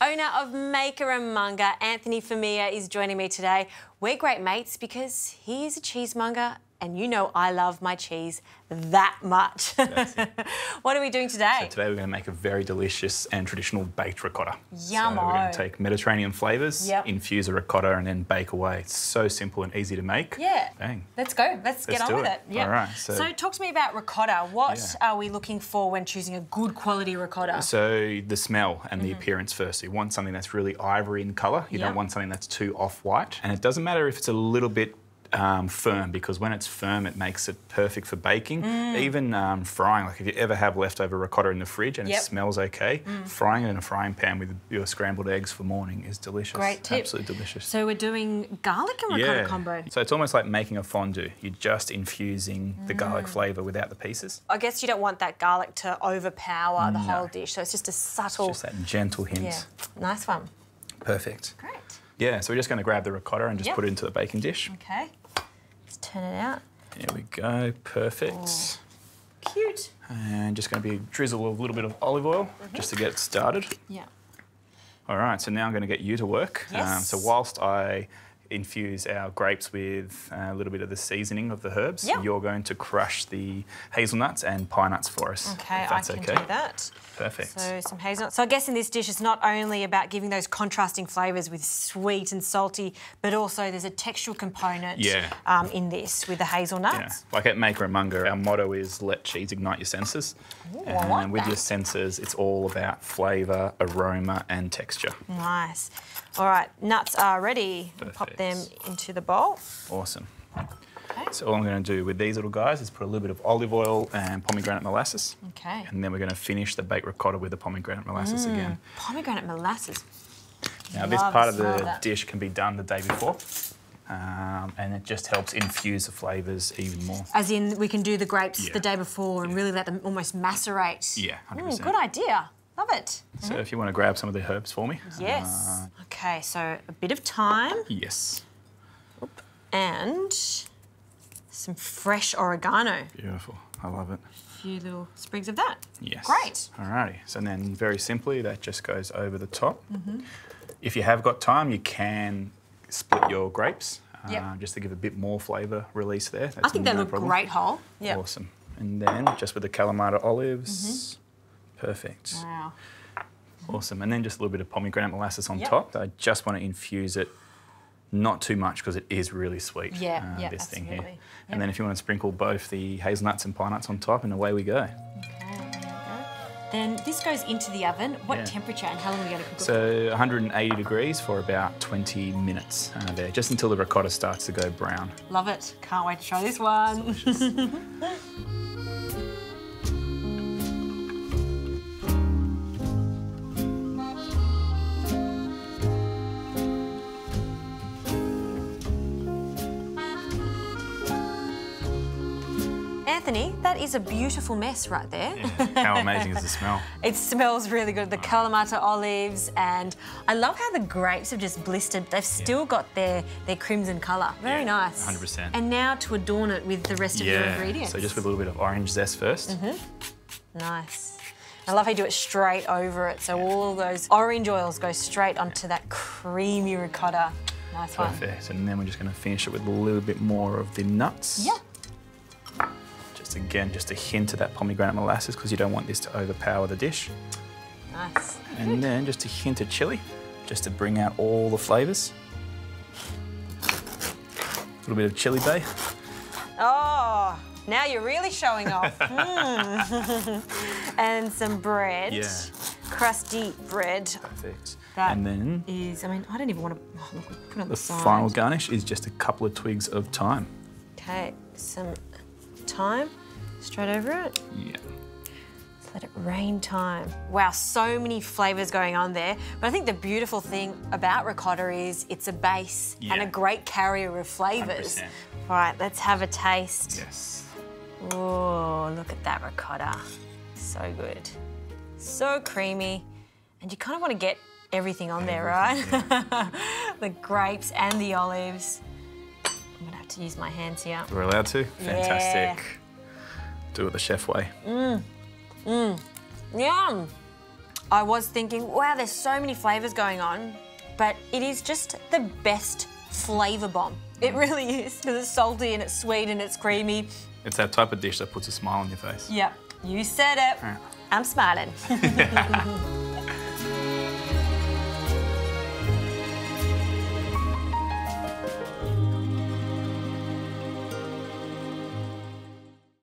owner of Maker and Munger, Anthony Famia, is joining me today. We're great mates because he is a cheesemonger and you know I love my cheese that much. What are we doing today? So today we're going to make a very delicious and traditional baked ricotta. Yummo. So we're going to take Mediterranean flavours, infuse a ricotta and then bake away. It's so simple and easy to make. Yeah. Bang. Let's go. Let's get on with it. Yep. All right. So talk to me about ricotta. What are we looking for when choosing a good quality ricotta? So the smell and the appearance first. You want something that's really ivory in colour. You don't want something that's too off-white. And it doesn't matter if it's a little bit firm, because when it's firm it makes it perfect for baking. Even frying, like if you ever have leftover ricotta in the fridge and it smells okay, frying it in a frying pan with your scrambled eggs for morning is delicious. Great tip. Absolutely delicious. So we're doing garlic and ricotta combo. So it's almost like making a fondue. You're just infusing the garlic flavour without the pieces. I guess you don't want that garlic to overpower the whole dish, so it's just a subtle... It's just that gentle hint. Yeah, nice one. Perfect. Great. Yeah, so we're just going to grab the ricotta and just put it into the baking dish. Okay. Let's turn it out. There we go, perfect. Oh, cute. And just going to be drizzle a little bit of olive oil just to get it started. Yeah. All right, so now I'm going to get you to work. Yes. So whilst I infuse our grapes with a little bit of the seasoning of the herbs, you're going to crush the hazelnuts and pine nuts for us. Okay, if that's I can do that. Perfect. So some hazelnuts. So I guess in this dish it's not only about giving those contrasting flavours with sweet and salty, but also there's a textural component in this with the hazelnuts. Yeah. Like at Maker and Munger, our motto is let cheese ignite your senses. Ooh, and I like with that. your senses, it's all about flavour, aroma and texture. Nice. All right, nuts are ready. We'll pop them into the bowl. Awesome. Okay. So all I'm going to do with these little guys is put a little bit of olive oil and pomegranate molasses. Okay. And then we're going to finish the baked ricotta with the pomegranate molasses again. Pomegranate molasses. Now this part of the dish can be done the day before. And it just helps infuse the flavours even more. As in, we can do the grapes the day before and really let them almost macerate. Yeah, 100%. Good idea. Love it. So if you want to grab some of the herbs for me. Yes. Okay, so a bit of thyme. Yes. And some fresh oregano. Beautiful. I love it. A few little sprigs of that. Yes. Great. Alrighty. So then very simply, that just goes over the top. If you have got time, you can split your grapes just to give a bit more flavour release there. That's I think they look great whole. Yeah. Awesome. And then just with the Kalamata olives. Perfect. Wow. Awesome. And then just a little bit of pomegranate molasses on top. I just want to infuse it, not too much because it is really sweet, this thing here. Yep. And then if you want to sprinkle both the hazelnuts and pine nuts on top, and away we go. Okay, there we go. Then this goes into the oven. What temperature and how long are we going to cook it for? So 180 degrees for about 20 minutes there, just until the ricotta starts to go brown. Love it. Can't wait to try this one. Anthony, that is a beautiful mess right there. Yeah. How amazing is the smell? It smells really good. The Kalamata olives, and I love how the grapes have just blistered. They've still got their crimson colour. Very nice. 100%. And now to adorn it with the rest of your ingredients. So just with a little bit of orange zest first. Nice. I love how you do it straight over it, so all of those orange oils go straight onto that creamy ricotta. Nice one. Perfect. And then we're just going to finish it with a little bit more of the nuts. Yeah. Again, just a hint of that pomegranate molasses because you don't want this to overpower the dish. Nice. And then just a hint of chilli, just to bring out all the flavours. A little bit of chili bay. Oh, now you're really showing off. And some bread. Yeah. Crusty bread. Perfect. That and then is, I mean, I don't even want to look, put it on the side. The final garnish is just a couple of twigs of thyme. Okay, some thyme straight over it. Yeah. Let's let it rain thyme. Wow, so many flavours going on there. But I think the beautiful thing about ricotta is it's a base and a great carrier of flavours. 100%. All right, let's have a taste. Yes. Oh, look at that ricotta. So good. So creamy. And you kind of want to get everything on there, right? The grapes and the olives. I'm going to have to use my hands here. We're allowed to? Fantastic. Yeah. Do it the chef way. Yum. I was thinking, wow, there's so many flavours going on, but it is just the best flavour bomb. It really is, because it's salty and it's sweet and it's creamy. It's that type of dish that puts a smile on your face. Yep, you said it. Yeah. I'm smiling.